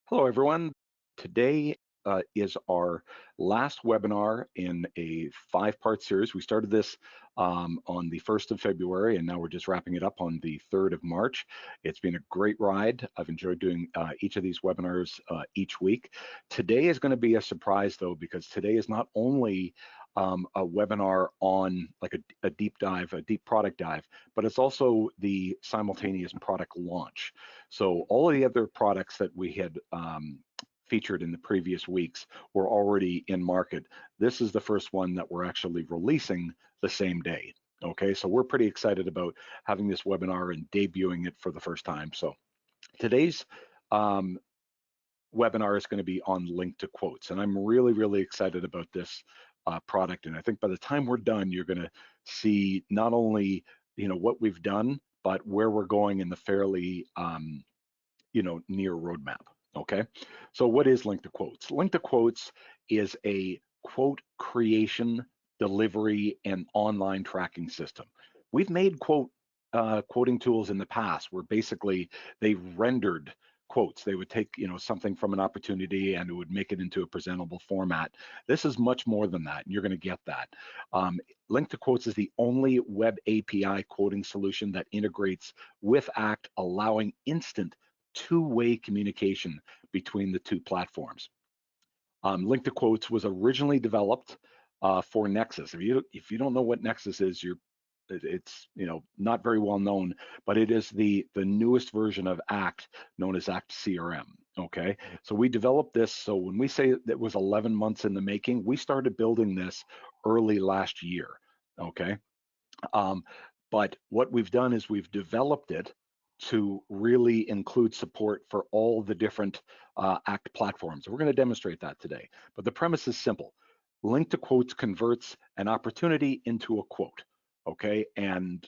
Hello, everyone. Today is our last webinar in a five-part series. We started this on the 1st of February, and now we're just wrapping it up on the 3rd of March. It's been a great ride. I've enjoyed doing each of these webinars each week. Today is going to be a surprise, though, because today is not only a webinar on like a deep dive, a deep product dive, but it's also the simultaneous product launch. So all of the other products that we had featured in the previous weeks were already in market. This is the first one that we're actually releasing the same day. Okay, so we're pretty excited about having this webinar and debuting it for the first time. So today's webinar is going to be on Link2quotes, and I'm really excited about this product. And I think by the time we're done, you're going to see not only what we've done, but where we're going in the fairly near roadmap. Okay, so what is Link2quotes? Link2quotes is a quote creation, delivery, and online tracking system. We've made quoting tools in the past where basically they rendered quotes. They would take something from an opportunity and it would make it into a presentable format. This is much more than that, and you're going to get that. Link2quotes is the only web API quoting solution that integrates with ACT, allowing instant two-way communication between the two platforms. Link2quotes was originally developed for Nexus. If you don't know what Nexus is, it's not very well known, but it is the newest version of ACT, known as ACT CRM. Okay, so we developed this. So when we say that was 11 months in the making, we started building this early last year. Okay, but what we've done is we've developed it to really include support for all the different ACT platforms. We're going to demonstrate that today. But the premise is simple. Link2quotes converts an opportunity into a quote, okay? And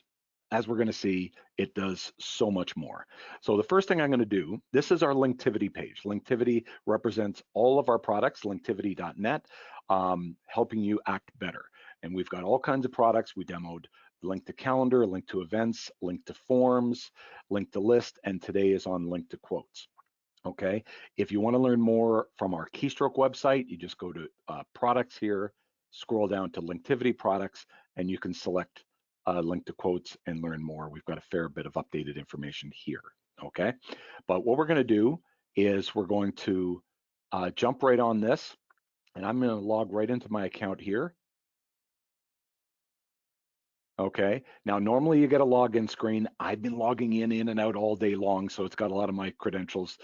as we're going to see, it does so much more. So the first thing I'm going to do, this is our Linktivity page. Linktivity represents all of our products, linktivity.net, helping you act better. And we've got all kinds of products. We demoed Link to Calendar, Link to Events, Link to Forms, Link to List, and today is on Link2quotes. Okay, if you want to learn more from our Keystroke website, you just go to products here, scroll down to Linktivity products, and you can select Link2quotes and learn more. We've got a fair bit of updated information here. Okay, but what we're going to do is we're going to jump right on this, and I'm going to log right into my account here. Okay, now normally you get a login screen. I've been logging in and out all day long, so it's got a lot of my credentials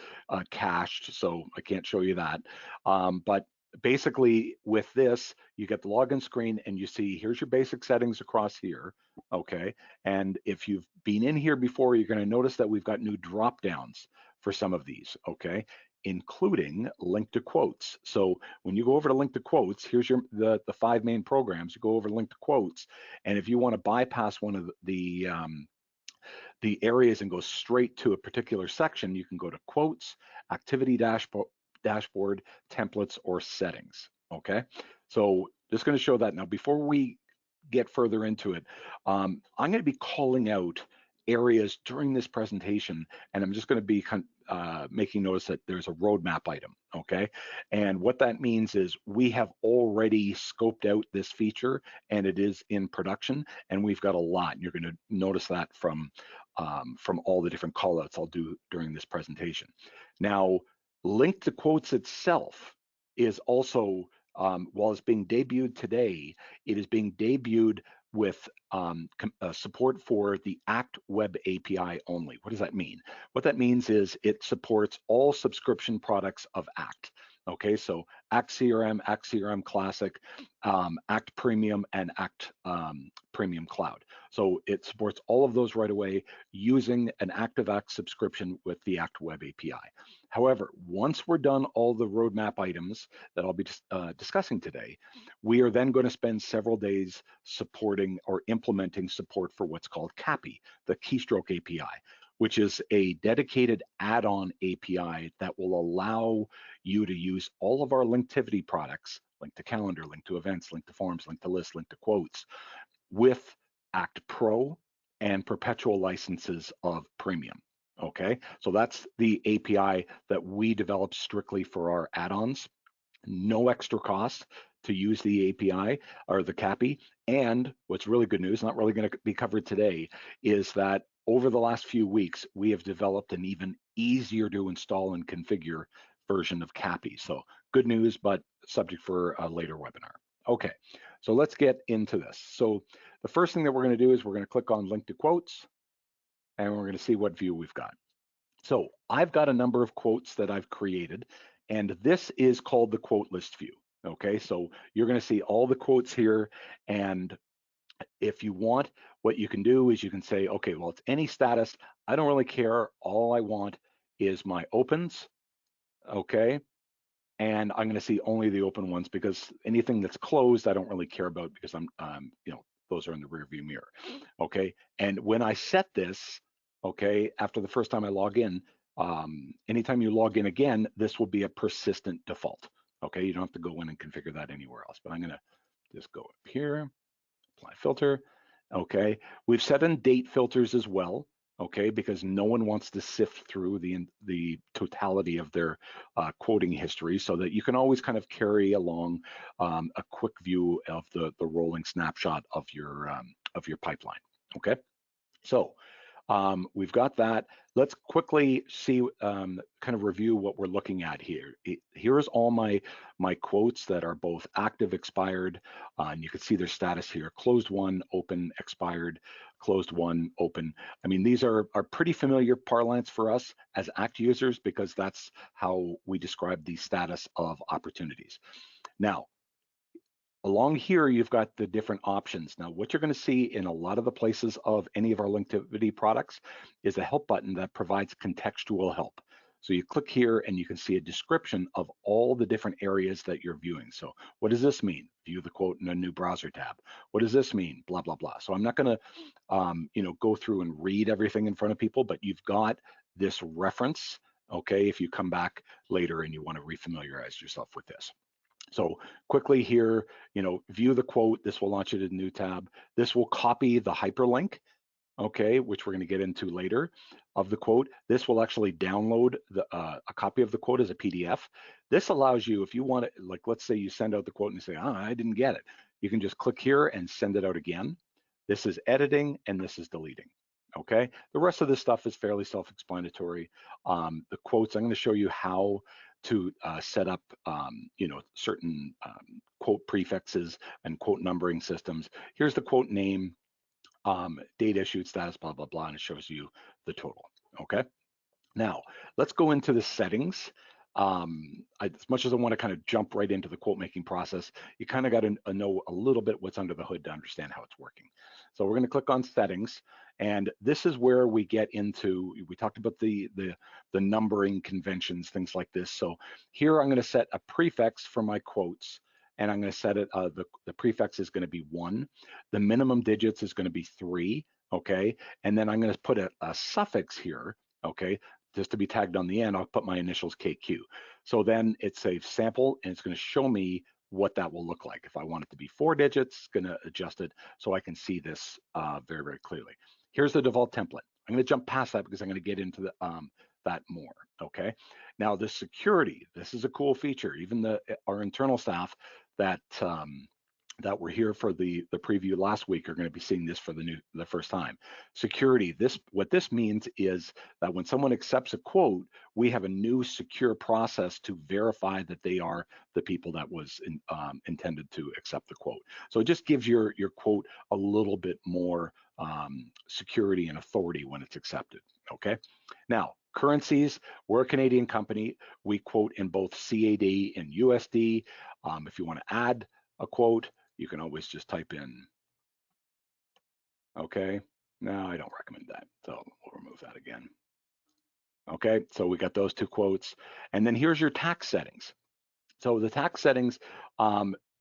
cached, so I can't show you that. But basically with this, you get the login screen and you see here's your basic settings across here, okay? And if you've been in here before, you're gonna notice that we've got new drop downs for some of these, okay? Including Link2quotes. So when you go over to Link2quotes, here's the 5 main programs. You go over to Link2quotes, and if you want to bypass one of the areas and go straight to a particular section, you can go to Quotes, Activity Dashboard, Templates, or Settings. Okay, so just going to show that. Now, before we get further into it, I'm going to be calling out areas during this presentation, and I'm just going to be making notice that there's a roadmap item, okay? And what that means is we have already scoped out this feature and it is in production, and we've got a lot. And you're going to notice that from all the different callouts I'll do during this presentation. Now, Link2quotes itself is also, while it's being debuted today, it is being debuted with support for the ACT Web API only. What does that mean? What that means is it supports all subscription products of ACT. Okay, so ACT CRM Classic, ACT Premium, and ACT Premium Cloud. So it supports all of those right away using an active ACT subscription with the ACT Web API. However, once we're done all the roadmap items that I'll be discussing today, we are then going to spend several days supporting or implementing support for what's called CAPI, the Keystroke API, which is a dedicated add-on API that will allow you to use all of our Linktivity products, Link to Calendar, Link to Events, Link to Forms, Link to List, Link2quotes, with ACT Pro and perpetual licenses of Premium. Okay, so that's the API that we developed strictly for our add-ons. No extra cost to use the API or the CAPI. And what's really good news, not really going to be covered today, is that over the last few weeks, we have developed an even easier to install and configure version of CAPI. So good news, but subject for a later webinar. Okay, so let's get into this. So the first thing that we're going to do is we're going to click on Link to Quotes, and we're going to see what view we've got. So I've got a number of quotes that I've created, and this is called the quote list view. Okay, so you're going to see all the quotes here, and if you want, what you can do is you can say, okay, well, it's any status. I don't really care. All I want is my opens, okay? And I'm going to see only the open ones because anything that's closed, I don't really care about because those are in the rear view mirror, okay? And when I set this, okay, after the first time I log in, anytime you log in again, this will be a persistent default, okay? You don't have to go in and configure that anywhere else, but I'm going to just go up here, apply filter, okay? We've set in date filters as well, okay, because no one wants to sift through the totality of their quoting history, so that you can always kind of carry along a quick view of the rolling snapshot of your pipeline, okay? So we've got that. Let's quickly see, kind of review what we're looking at here. Here's all my quotes that are both active, expired, and you can see their status here: closed one, open, expired, closed one, open. I mean, these are pretty familiar parlance for us as ACT users because that's how we describe the status of opportunities. Now, along here, you've got the different options. Now, what you're going to see in a lot of the places of any of our Linktivity products is a help button that provides contextual help. So you click here and you can see a description of all the different areas that you're viewing. So what does this mean? View the quote in a new browser tab. What does this mean? Blah, blah, blah. So I'm not going to go through and read everything in front of people, but you've got this reference, okay, if you come back later and you want to refamiliarize yourself with this. So quickly here, view the quote. This will launch it in a new tab. This will copy the hyperlink, okay, which we're going to get into later, of the quote. This will actually download a copy of the quote as a PDF. This allows you, if you want it, like let's say you send out the quote and you say, I didn't get it. You can just click here and send it out again. This is editing and this is deleting. Okay, the rest of this stuff is fairly self-explanatory. The quotes, I'm going to show you how to set up, certain quote prefixes and quote numbering systems. Here's the quote name, date issued, status, blah, blah, blah, and it shows you the total, okay? Now, let's go into the settings. As much as I want to kind of jump right into the quote making process, you kind of got to know a little bit what's under the hood to understand how it's working. So we're going to click on settings, and this is where we get into, we talked about the numbering conventions, things like this. So here I'm going to set a prefix for my quotes, and I'm going to set it, the prefix is going to be 1. The minimum digits is going to be 3, okay? And then I'm going to put a suffix here, okay? Just to be tagged on the end, I'll put my initials KQ. So then it saves sample, and it's going to show me what that will look like. If I want it to be 4 digits, it's going to adjust it so I can see this very, very clearly. Here's the default template. I'm going to jump past that because I'm going to get into that more, okay? Now, the security, this is a cool feature. Even our internal staff that were here for the preview last week are going to be seeing this for the first time. Security, what this means is that when someone accepts a quote, we have a new secure process to verify that they are the people that was intended to accept the quote. So it just gives your quote a little bit more security and authority when it's accepted, okay? Now, currencies, we're a Canadian company. We quote in both CAD and USD. If you want to add a quote, you can always just type in, okay? No, I don't recommend that, so we'll remove that again. Okay, so we got those 2 quotes. And then here's your tax settings. So the tax settings,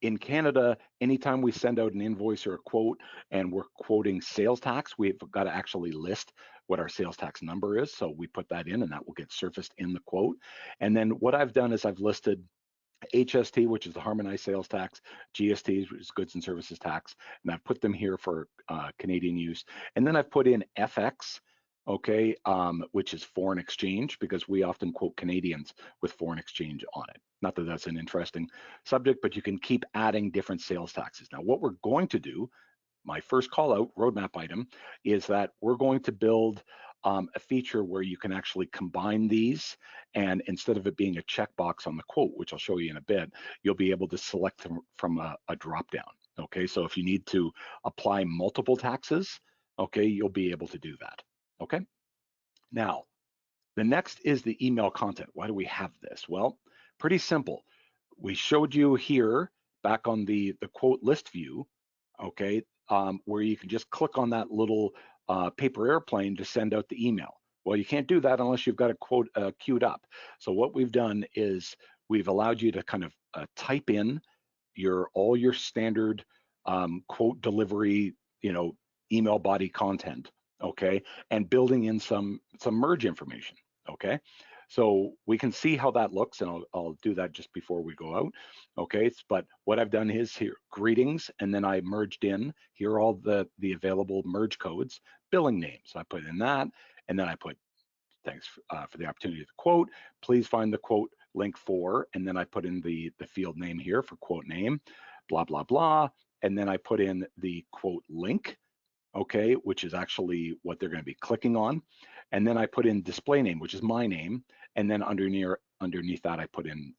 in Canada, anytime we send out an invoice or a quote and we're quoting sales tax, we've got to actually list what our sales tax number is. So we put that in and that will get surfaced in the quote. And then what I've done is I've listed HST, which is the harmonized sales tax, GST, which is goods and services tax, and I've put them here for Canadian use. And then I've put in FX, okay, which is foreign exchange, because we often quote Canadians with foreign exchange on it. Not that that's an interesting subject, but you can keep adding different sales taxes. Now, what we're going to do, my first call out roadmap item, is that we're going to build a feature where you can actually combine these, and instead of it being a checkbox on the quote, which I'll show you in a bit, you'll be able to select them from a drop down. Okay, so if you need to apply multiple taxes, okay, you'll be able to do that. Okay, now the next is the email content. Why do we have this? Well, pretty simple. We showed you here back on the quote list view, okay, where you can just click on that little paper airplane to send out the email. Well, you can't do that unless you've got a quote queued up. So what we've done is we've allowed you to kind of type in all your standard quote delivery, email body content, okay, and building in some merge information, okay. So we can see how that looks, and I'll do that just before we go out, okay. But what I've done is here, greetings, and then I merged in, here are all the available merge codes, billing name. So I put in that, and then I put, thanks for the opportunity to quote. Please find the quote link for, and then I put in the field name here for quote name, blah, blah, blah. And then I put in the quote link, okay, which is actually what they're going to be clicking on. And then I put in display name, which is my name. And then underneath that, I put in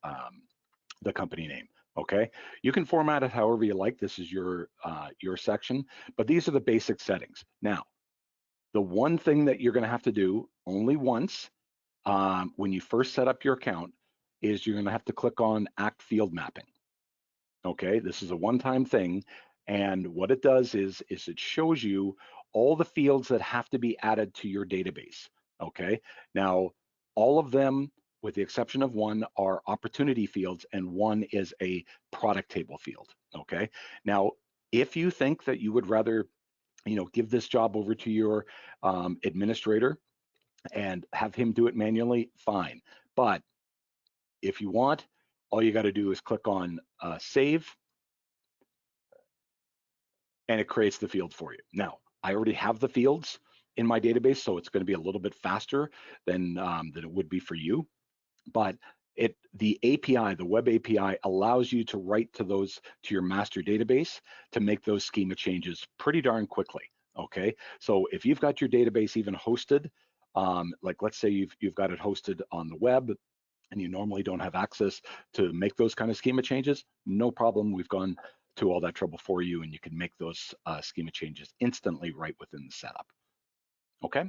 the company name. Okay, you can format it however you like. This is your section, but these are the basic settings. Now, the one thing that you're going to have to do only once when you first set up your account is you're going to have to click on Act Field Mapping. Okay, this is a one-time thing, and what it does is it shows you all the fields that have to be added to your database. Okay, now all of them, with the exception of one, are opportunity fields, and one is a product table field. Okay, now if you think that you would rather give this job over to your administrator and have him do it manually, fine. But if you want, all you got to do is click on save, and it creates the field for you. Now, I already have the fields in my database, so it's going to be a little bit faster than it would be for you. But the API, the web API, allows you to write to your master database to make those schema changes pretty darn quickly. Okay, so if you've got your database even hosted, like let's say you've got it hosted on the web, and you normally don't have access to make those kind of schema changes, no problem. We've gone to all that trouble for you, and you can make those schema changes instantly right within the setup. Okay.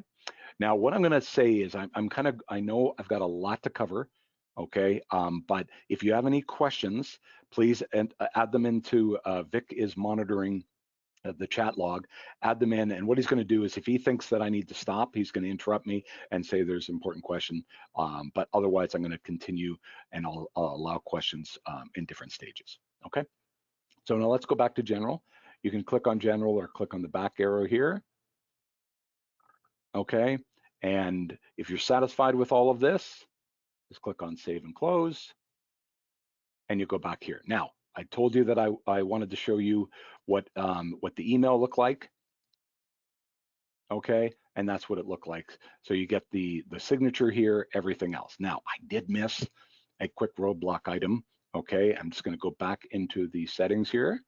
Now, what I'm going to say is I know I've got a lot to cover, okay? But if you have any questions, please add them into, Vic is monitoring the chat log, add them in, and what he's going to do is if he thinks that I need to stop, he's going to interrupt me and say there's an important question, but otherwise I'm going to continue, and I'll allow questions in different stages, okay? So now let's go back to general. You can click on general or click on the back arrow here, okay? And if you're satisfied with all of this, just click on save and close, and you go back here. Now, I told you that I wanted to show you what the email looked like, okay? And that's what it looked like. So you get the signature here, everything else. Now, I did miss a quick roadblock item, okay? I'm just gonna go back into the settings here,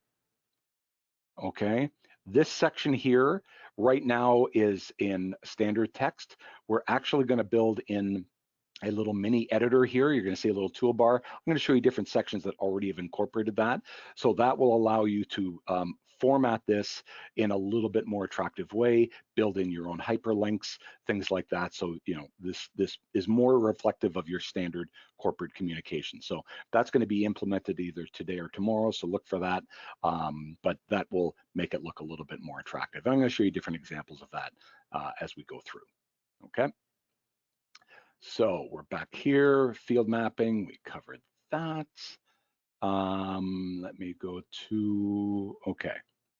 okay? This section here right now is in standard text. We're actually gonna build in a little mini editor here. You're going to see a little toolbar. I'm going to show you different sections that already have incorporated that. So that will allow you to format this in a little bit more attractive way, build in your own hyperlinks, things like that. So, this is more reflective of your standard corporate communication. So that's going to be implemented either today or tomorrow. So look for that. But that will make it look a little bit more attractive. I'm going to show you different examples of that as we go through. Okay. So we're back here, field mapping, we covered that. Let me go to, okay,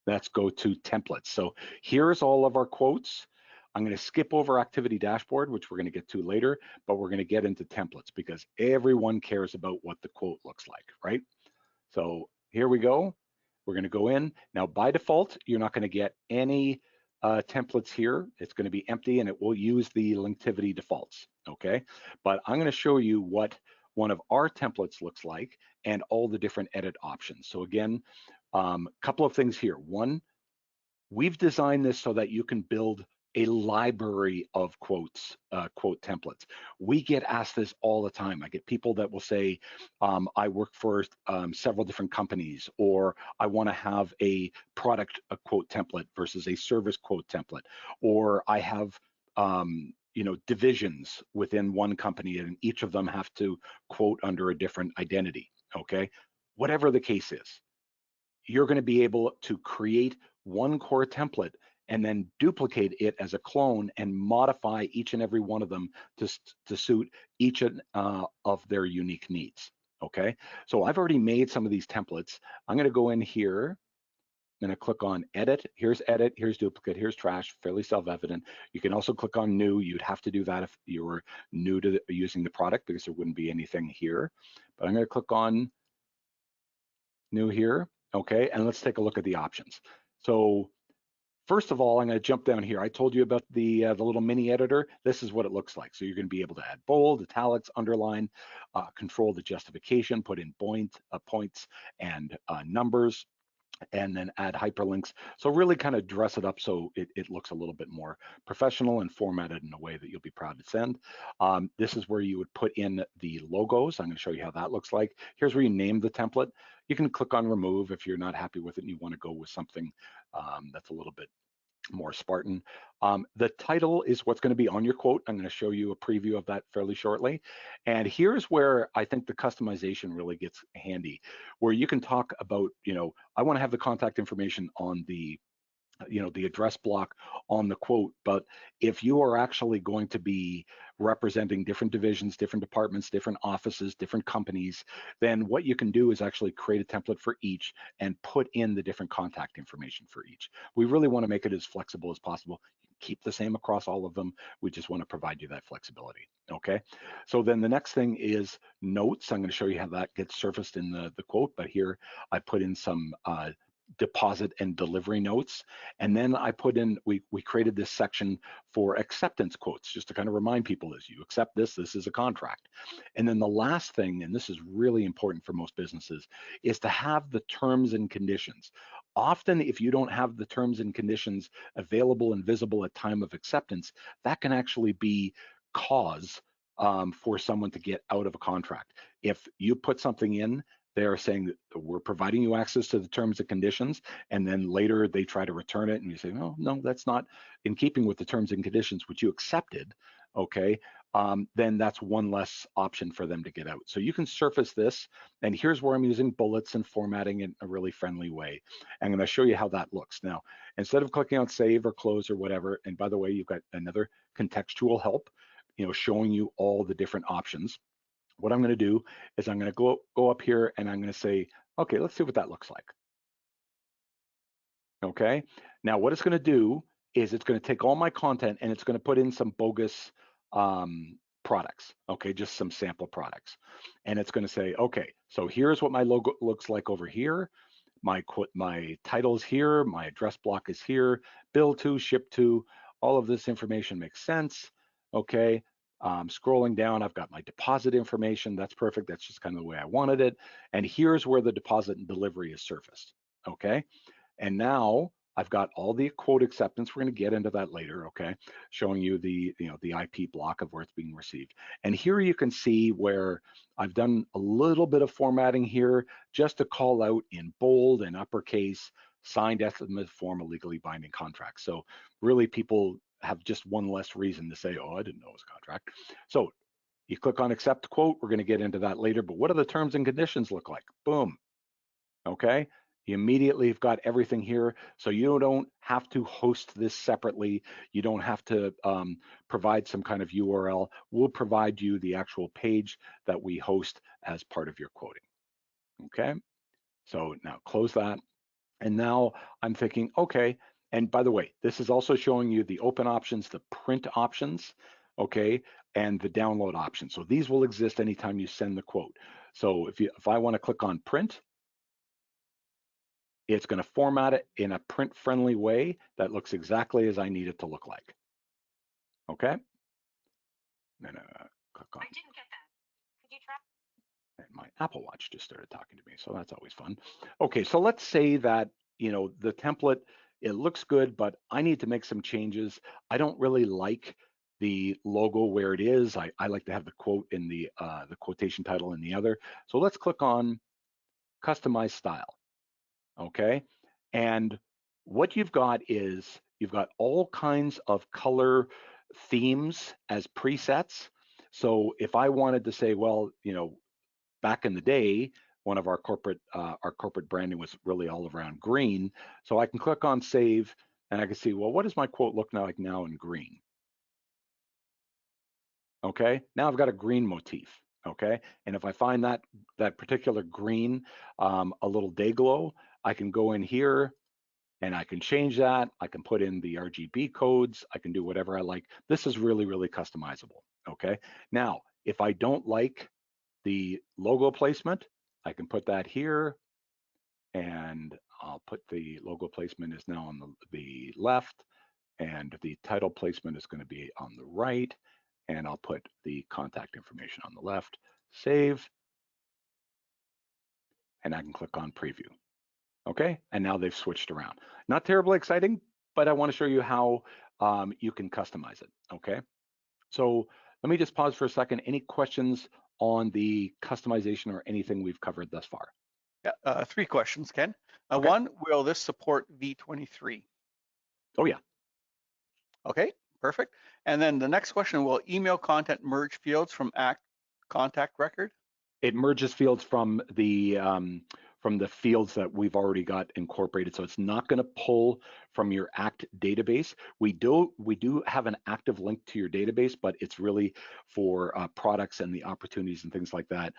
let's go to templates. So here's all of our quotes. I'm going to skip over activity dashboard, which we're going to get to later, but we're going to get into templates because everyone cares about what the quote looks like, right? So here we go. We're going to go in. Now, by default, you're not going to get any templates here. It's going to be empty and it will use the Linktivity defaults, okay? But I'm going to show you what one of our templates looks like and all the different edit options. So again, a couple of things here. One, we've designed this so that you can build a library of quotes, quote templates. We get asked this all the time. I get people that will say, I work for several different companies, or I want to have a product a quote template versus a service quote template, or I have divisions within one company and each of them have to quote under a different identity, okay? Whatever the case is, you're going to be able to create one core template and then duplicate it as a clone and modify each and every one of them to suit each of their unique needs, okay? So I've already made some of these templates. I'm going to go in here. I'm going to click on edit. Here's duplicate, here's trash, fairly self-evident. You can also click on new. You'd have to do that if you were new to using the product because there wouldn't be anything here. But I'm going to click on new here, okay? And let's take a look at the options. So first of all, I'm going to jump down here. I told you about the little mini editor. This is what it looks like. So you're going to be able to add bold, italics, underline, control the justification, put in points and numbers, and then add hyperlinks. So really kind of dress it up so it looks a little bit more professional and formatted in a way that you'll be proud to send. This is where you would put in the logos. I'm going to show you how that looks like. Here's where you name the template. You can click on remove if you're not happy with it and you want to go with something that's a little bit more Spartan. The title is what's going to be on your quote. I'm going to show you a preview of that fairly shortly. And here's where I think the customization really gets handy, where you can talk about, I want to have the contact information on the address block on the quote, but if you are actually going to be representing different divisions, different departments, different offices, different companies, then what you can do is actually create a template for each and put in the different contact information for each. We really want to make it as flexible as possible. Keep the same across all of them. We just want to provide you that flexibility, okay? So then the next thing is notes. I'm going to show you how that gets surfaced in the quote, but here I put in some deposit and delivery notes. And then I put in, we created this section for acceptance quotes, just to kind of remind people as you accept this is a contract. And then the last thing, and this is really important for most businesses, is to have the terms and conditions. Often, if you don't have the terms and conditions available and visible at time of acceptance, that can actually be cause for someone to get out of a contract. If you put something in, they are saying that we're providing you access to the terms and conditions, and then later they try to return it, and you say, no, that's not in keeping with the terms and conditions which you accepted, okay, then that's one less option for them to get out. So you can surface this, and here's where I'm using bullets and formatting in a really friendly way. I'm going to show you how that looks. Now, instead of clicking on save or close or whatever, and by the way, you've got another contextual help, showing you all the different options. What I'm going to do is I'm going to go up here and I'm going to say, okay, let's see what that looks like. Okay, now what it's going to do is it's going to take all my content and it's going to put in some bogus products, okay, just some sample products. And it's going to say, okay, so here's what my logo looks like over here. My title's here, my address block is here, bill to, ship to, all of this information makes sense, okay. Scrolling down, I've got my deposit information. That's perfect. That's just kind of the way I wanted it. And here's where the deposit and delivery is surfaced. Okay. And now I've got all the quote acceptance. We're going to get into that later. Okay. Showing you the IP block of where it's being received. And here you can see where I've done a little bit of formatting here just to call out in bold and uppercase, signed estimate form a legally binding contract. So really people have just one less reason to say, oh, I didn't know it was a contract. So you click on accept quote. We're going to get into that later, but what do the terms and conditions look like? Boom. Okay. You immediately have got everything here. So you don't have to host this separately. You don't have to provide some kind of URL. We'll provide you the actual page that we host as part of your quoting. Okay. So now close that. And now I'm thinking, okay, and by the way, this is also showing you the open options, the print options, okay, and the download options. So these will exist anytime you send the quote. So if I want to click on print, it's going to format it in a print-friendly way that looks exactly as I need it to look like. Okay? And click on. I didn't get that. Could you try? And my Apple Watch just started talking to me, so that's always fun. Okay, so let's say that, you know, the template, it looks good, but I need to make some changes. I don't really like the logo where it is. I like to have the quote in the quotation title in the other. So let's click on Customize Style, okay? And what you've got is you've got all kinds of color themes as presets. So if I wanted to say, well, you know, back in the day, one of our corporate branding was really all around green. So I can click on save and I can see, well, what does my quote look like now in green? Okay, now I've got a green motif. Okay, and if I find that particular green a little day glow, I can go in here and I can change that. I can put in the RGB codes. I can do whatever I like. This is really, really customizable. Okay, now if I don't like the logo placement, I can put that here, and I'll put the logo placement is now on the left, and the title placement is going to be on the right, and I'll put the contact information on the left. Save, and I can click on preview. Okay, and now they've switched around. Not terribly exciting, but I want to show you how you can customize it. Okay, so let me just pause for a second. Any questions on the customization or anything we've covered thus far? Yeah, 3 questions, Ken. Okay. One, will this support V23? Oh yeah. Okay, perfect. And then the next question, will email content merge fields from ACT contact record? It merges fields from the fields that we've already got incorporated. So it's not going to pull from your ACT database. We do have an active link to your database, but it's really for products and the opportunities and things like that.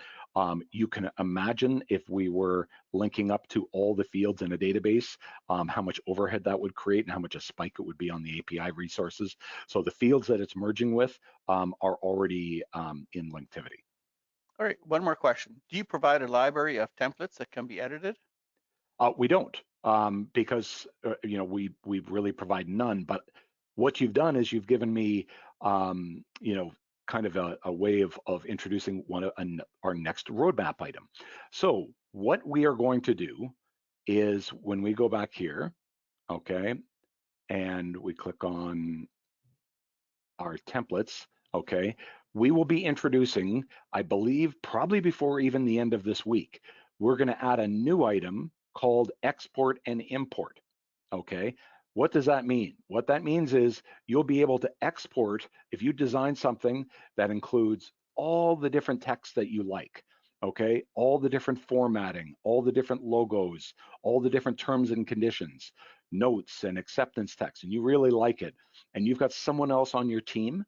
You can imagine if we were linking up to all the fields in a database, how much overhead that would create and how much a spike it would be on the API resources. So the fields that it's merging with are already in Linktivity. All right, one more question. Do you provide a library of templates that can be edited? We don't, because you know, we really provide none. But what you've done is you've given me, you know, kind of a way of introducing our next roadmap item. So what we are going to do is when we go back here, okay, and we click on our templates, okay, we will be introducing, I believe, probably before even the end of this week, we're going to add a new item called export and import. Okay, what does that mean? What that means is you'll be able to export if you design something that includes all the different text that you like. Okay, all the different formatting, all the different logos, all the different terms and conditions, notes and acceptance text, and you really like it, and you've got someone else on your team,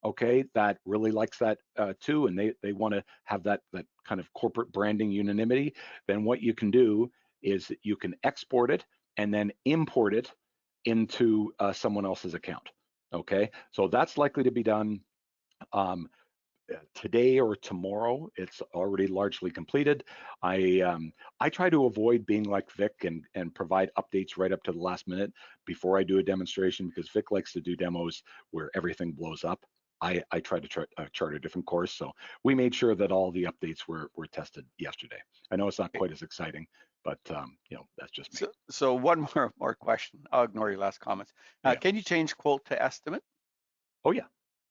okay, that really likes that too, and they want to have that kind of corporate branding unanimity, then what you can do is that you can export it and then import it into someone else's account. Okay, so that's likely to be done today or tomorrow. It's already largely completed. I try to avoid being like Vic and provide updates right up to the last minute before I do a demonstration, because Vic likes to do demos where everything blows up. I try to chart a different course. So we made sure that all the updates were tested yesterday. I know it's not quite as exciting, but you know, that's just me. So one more question. I'll ignore your last comments. Yeah. Can you change quote to estimate? Oh yeah,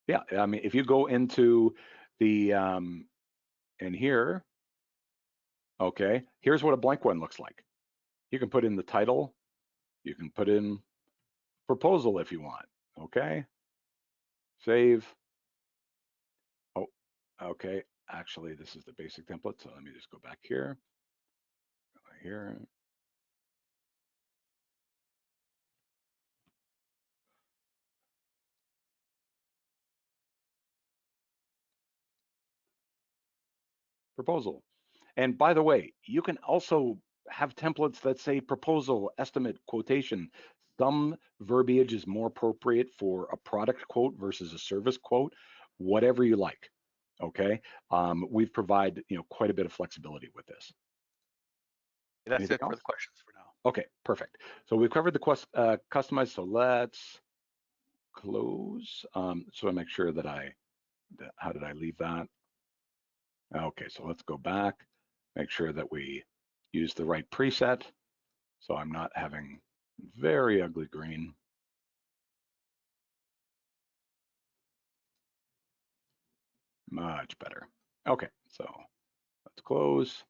yeah. I mean, if you go into the in here, okay, here's what a blank one looks like. You can put in the title, you can put in proposal if you want, okay? Save. Oh, okay. Actually, this is the basic template, so let me just go back here. Here. Proposal. And by the way, you can also have templates that say proposal, estimate, quotation. Some verbiage is more appropriate for a product quote versus a service quote, whatever you like, okay? We've provided, you know, quite a bit of flexibility with this. That's Anything it else? for the questions for now. Okay, perfect. So we've covered the customize. So let's close. So I make sure that how did I leave that? Okay, so let's go back, make sure that we use the right preset. So I'm not having very ugly green. Much better. Okay, so let's close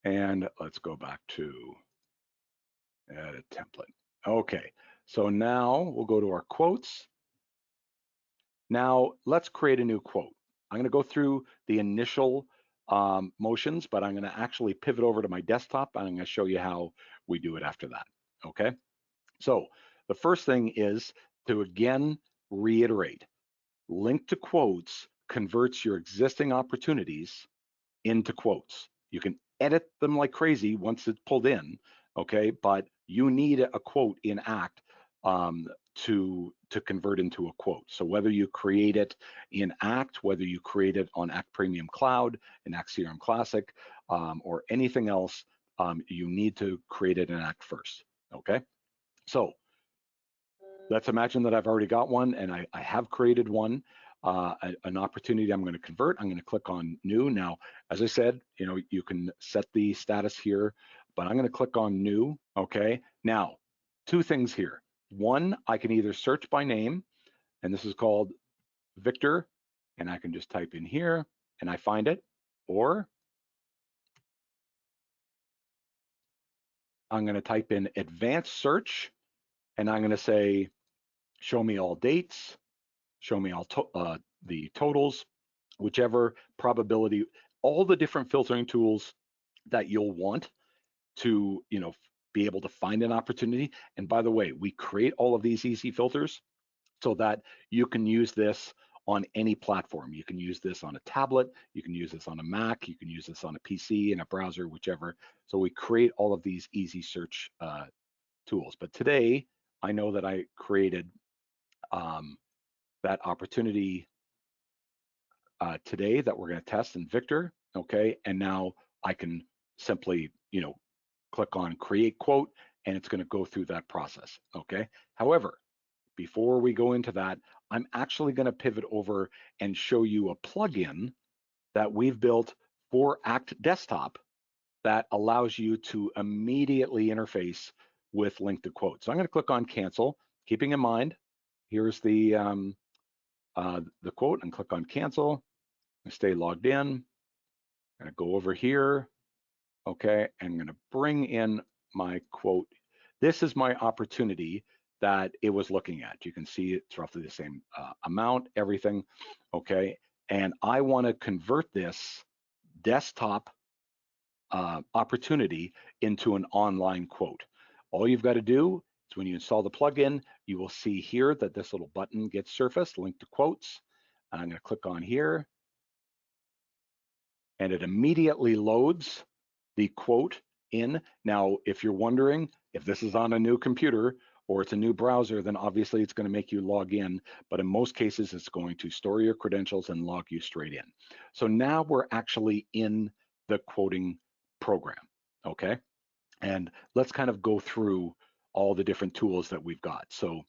and let's go back to edit template. Okay, so now we'll go to our quotes. Now let's create a new quote. I'm going to go through the initial motions, but I'm going to actually pivot over to my desktop and I'm going to show you how we do it after that. Okay, so the first thing is to again reiterate, Link2quotes converts your existing opportunities into quotes. You can edit them like crazy once it's pulled in, okay? But you need a quote in Act to convert into a quote. So whether you create it in Act, whether you create it on Act Premium Cloud, in Act CRM Classic, or anything else, you need to create it in Act first, okay? So let's imagine that I've already got one and I have created one, an opportunity I'm going to convert. I'm going to click on new. Now, as I said, you can set the status here, but I'm going to click on new. Okay. Now, two things here. One, I can either search by name, and this is called Victor, and I can just type in here and I find it, or I'm going to type in advanced search and I'm going to say, show me all dates, show me all the totals, whichever probability, all the different filtering tools that you'll want to, be able to find an opportunity. And by the way, we create all of these easy filters so that you can use this on any platform. You can use this on a tablet, you can use this on a Mac, you can use this on a PC, in a browser, whichever. So we create all of these easy search tools. But today, I know that I created that opportunity today that we're going to test in Victor, okay? And now I can simply, click on create quote and it's going to go through that process, okay? However, before we go into that, I'm actually going to pivot over and show you a plugin that we've built for Act Desktop that allows you to immediately interface with Link2quotes. So I'm going to click on cancel, keeping in mind, here's the quote, and click on cancel. Stay logged in. I'm going to go over here, okay? I'm going to bring in my quote. This is my opportunity that it was looking at. You can see it's roughly the same amount, everything, okay? And I want to convert this desktop opportunity into an online quote. All you've got to do is when you install the plugin, you will see here that this little button gets surfaced, Link2quotes. I'm going to click on here, and it immediately loads the quote in. Now, if you're wondering if this is on a new computer or it's a new browser, then obviously it's going to make you log in. But in most cases, it's going to store your credentials and log you straight in. So now we're actually in the quoting program, okay? And let's kind of go through all the different tools that we've got. So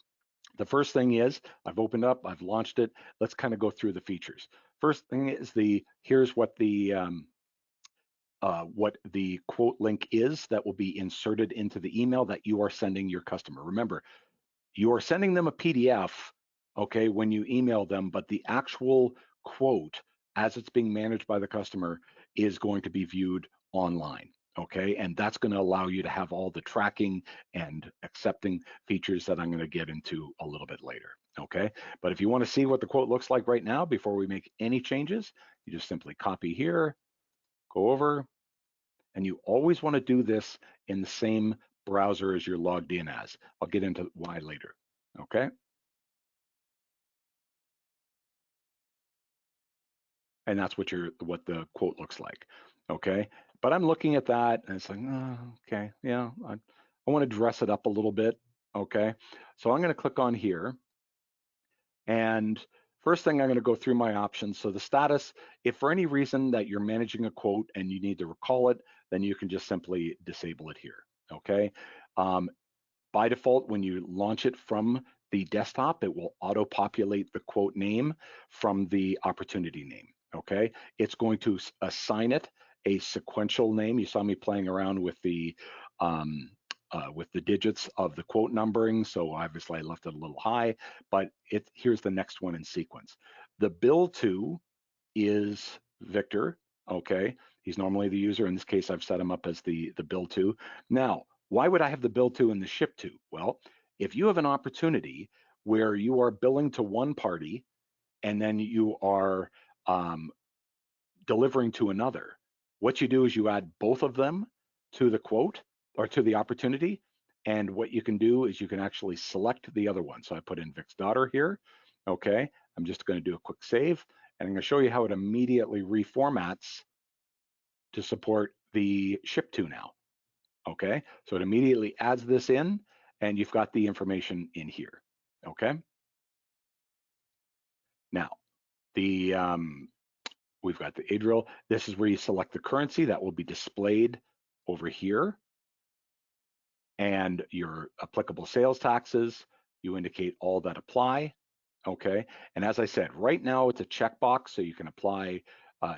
the first thing is I've opened up, I've launched it. Let's kind of go through the features. First thing is here's what the quote link is that will be inserted into the email that you are sending your customer. Remember, you are sending them a PDF, okay, when you email them, but the actual quote, as it's being managed by the customer, is going to be viewed online, okay? And that's going to allow you to have all the tracking and accepting features that I'm going to get into a little bit later, okay? But if you want to see what the quote looks like right now before we make any changes, you just simply copy here, go over, and you always want to do this in the same browser as you're logged in as. I'll get into why later, okay? And that's what the quote looks like, okay? But I'm looking at that and it's like, oh, okay, yeah, I want to dress it up a little bit, okay? So I'm going to click on here, and first thing I'm going to go through my options. So the status, if for any reason that you're managing a quote and you need to recall it, then you can just simply disable it here, okay? By default, when you launch it from the desktop, it will auto-populate the quote name from the opportunity name, okay? It's going to assign it a sequential name. You saw me playing around with the digits of the quote numbering, so obviously I left it a little high, but here's the next one in sequence. The bill to is Victor, okay? He's normally the user. In this case, I've set him up as the bill to. Now, why would I have the bill to and the ship to? Well, if you have an opportunity where you are billing to one party and then you are delivering to another, what you do is you add both of them to the quote or to the opportunity. And what you can do is you can actually select the other one. So I put in Vic's daughter here. Okay, I'm just going to do a quick save, and I'm going to show you how it immediately reformats to support the ship to now. Okay, so it immediately adds this in, and you've got the information in here. Okay, now the we've got the ADRIL. This is where you select the currency that will be displayed over here, and your applicable sales taxes. You indicate all that apply. Okay, and as I said, right now it's a checkbox, so you can apply,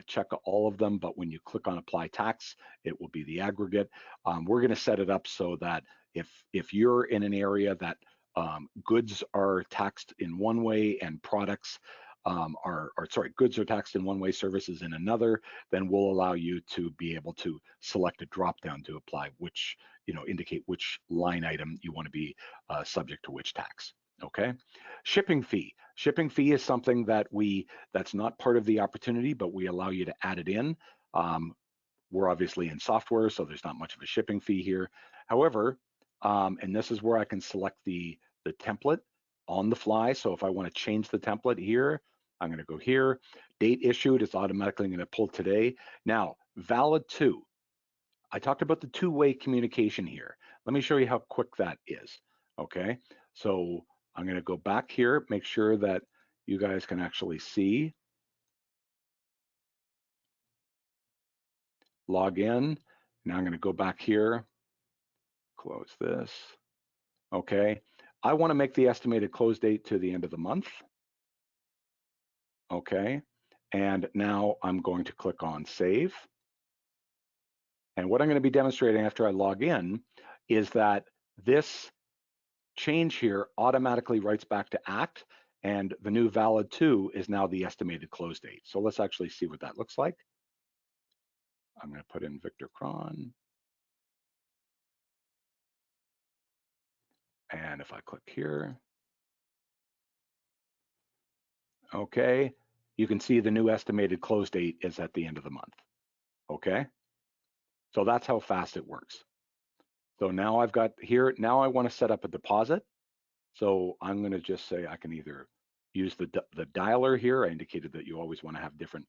check all of them, but when you click on apply tax, it will be the aggregate. We're going to set it up so that if you're in an area that goods are taxed in one way and products goods are taxed in one way, services in another, then we'll allow you to be able to select a drop down to apply which, indicate which line item you want to be subject to which tax. Okay, shipping fee. Shipping fee is something that's not part of the opportunity, but we allow you to add it in. We're obviously in software, so there's not much of a shipping fee here. However, and this is where I can select the template on the fly. So if I want to change the template here, I'm going to go here. Date issued, it's automatically going to pull today. Now, valid to. I talked about the two-way communication here. Let me show you how quick that is. Okay, so I'm going to go back here, make sure that you guys can actually see. Log in. Now I'm going to go back here, close this. Okay, I want to make the estimated close date to the end of the month. Okay, and now I'm going to click on save. And what I'm going to be demonstrating after I log in is that this change here automatically writes back to ACT, and the new valid to is now the estimated close date. So let's actually see what that looks like. I'm going to put in Victor Cron. And if I click here, okay, you can see the new estimated close date is at the end of the month. Okay, so that's how fast it works. So now I've got here, now I want to set up a deposit. So I'm going to just say I can either use the dialer here. I indicated that you always want to have different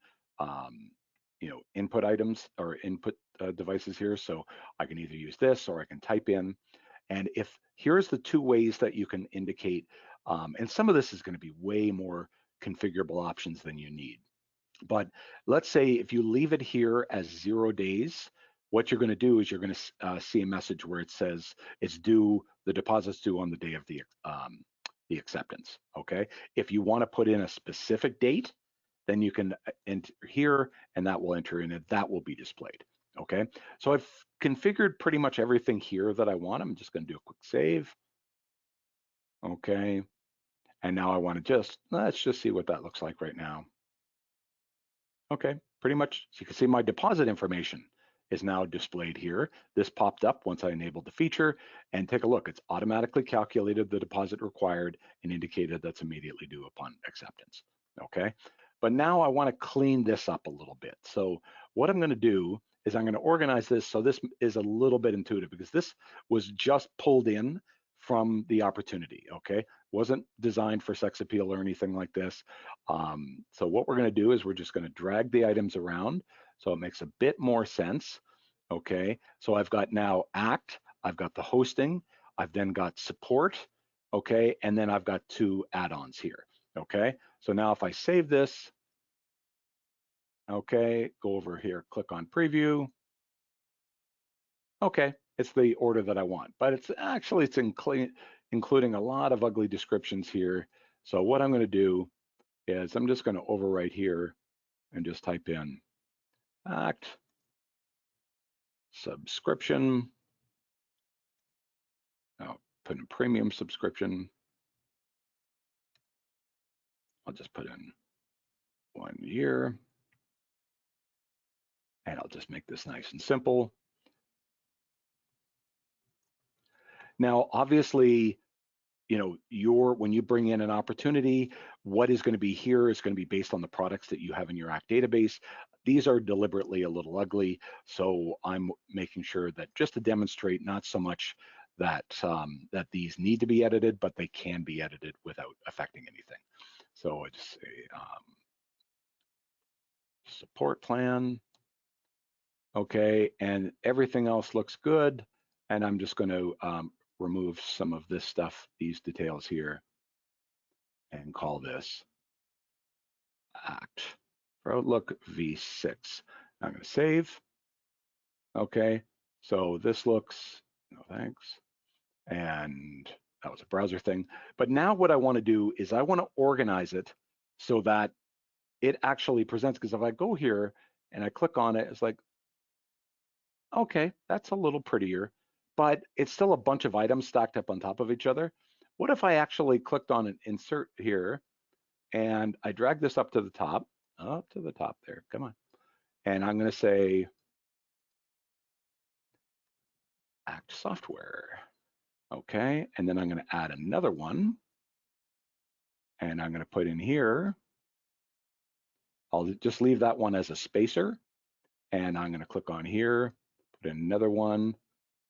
input items or input devices here. So I can either use this or I can type in. And here's the two ways that you can indicate, and some of this is going to be way more configurable options than you need. But let's say if you leave it here as 0 days, what you're going to do is you're going to see a message where it says it's due, the deposit's due on the day of the acceptance. Okay. If you want to put in a specific date, then you can enter here, and that will enter in, and that will be displayed. Okay. So I've configured pretty much everything here that I want. I'm just going to do a quick save. Okay. And now I want to let's just see what that looks like right now. Okay, pretty much, so you can see my deposit information is now displayed here. This popped up once I enabled the feature, and take a look, it's automatically calculated the deposit required and indicated that's immediately due upon acceptance, okay? But now I wanna clean this up a little bit. So what I'm gonna do is I'm gonna organize this so this is a little bit intuitive, because this was just pulled in from the opportunity, okay? Wasn't designed for sex appeal or anything like this. So what we're going to do is we're just going to drag the items around so it makes a bit more sense. Okay, so I've got now ACT, I've got the hosting, I've then got support, okay, and then I've got two add-ons here. Okay, so now if I save this, okay, go over here, click on preview. Okay, it's the order that I want, but it's actually, it's including a lot of ugly descriptions here. So what I'm going to do is I'm just going to overwrite here and just type in act subscription. I'll put in premium subscription. I'll just put in 1 year, and I'll just make this nice and simple. Now, obviously, you know, when you bring in an opportunity, what is going to be here is going to be based on the products that you have in your ACT database. These are deliberately a little ugly, so I'm making sure that just to demonstrate, not so much that that these need to be edited, but they can be edited without affecting anything. So I just say support plan, okay, and everything else looks good. And I'm just going to remove some of this stuff, these details here, and call this act for Outlook V6. I'm going to save. Okay, so this looks, no thanks. And that was a browser thing. But now what I want to do is I want to organize it so that it actually presents, because if I go here and I click on it, it's like, okay, that's a little prettier, but it's still a bunch of items stacked up on top of each other. What if I actually clicked on an insert here and I drag this up to the top there, come on. And I'm going to say act software. Okay, and then I'm going to add another one, and I'm going to put in here, I'll just leave that one as a spacer, and I'm going to click on here, put in another one,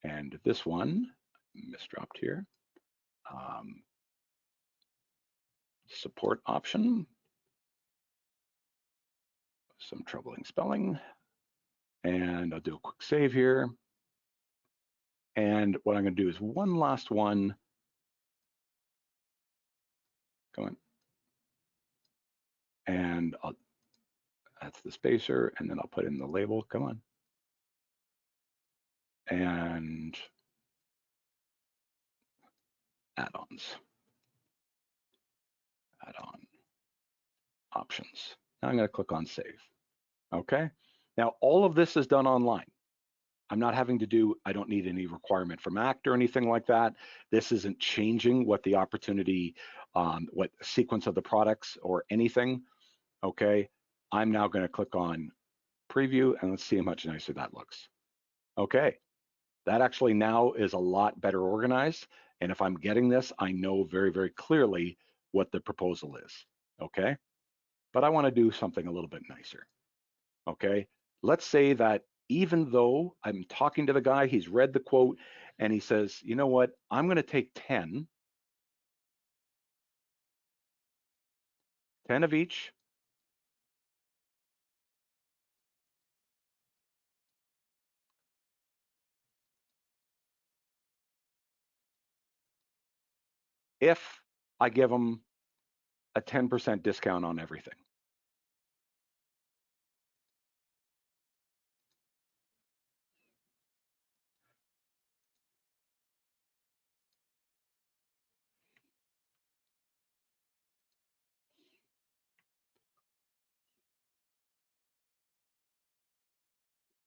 and this one, misdropped here, support option, some troubling spelling, and I'll do a quick save here. And what I'm going to do is one last one, go in, and that's the spacer, and then I'll put in the label, come on, and add-ons, add-on options. Now I'm going to click on save. Okay. Now all of this is done online. I'm not having to do, I don't need any requirement from ACT or anything like that. This isn't changing what the opportunity, what sequence of the products or anything. Okay. I'm now going to click on preview and let's see how much nicer that looks. Okay. That actually now is a lot better organized. And if I'm getting this, I know very, very clearly what the proposal is. Okay. But I want to do something a little bit nicer. Okay. Let's say that even though I'm talking to the guy, he's read the quote and he says, you know what, I'm going to take 10 of each. If I give him a 10% discount on everything.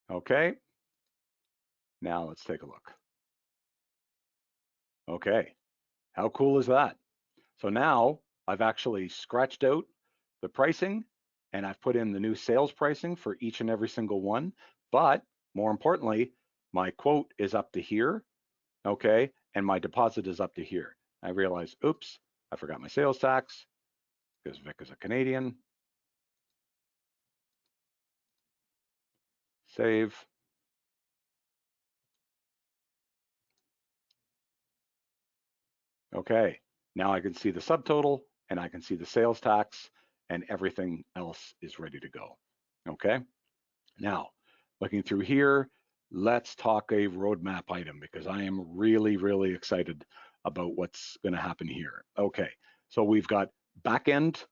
Okay. Now let's take a look. Okay. How cool is that? So now I've actually scratched out the pricing and I've put in the new sales pricing for each and every single one. But more importantly, my quote is up to here. Okay. And my deposit is up to here. I realized, oops, I forgot my sales tax because Vic is a Canadian. Save. Okay, now I can see the subtotal and I can see the sales tax and everything else is ready to go. Okay, now looking through here, let's talk a roadmap item because I am really, really excited about what's going to happen here. Okay, so we've got back-end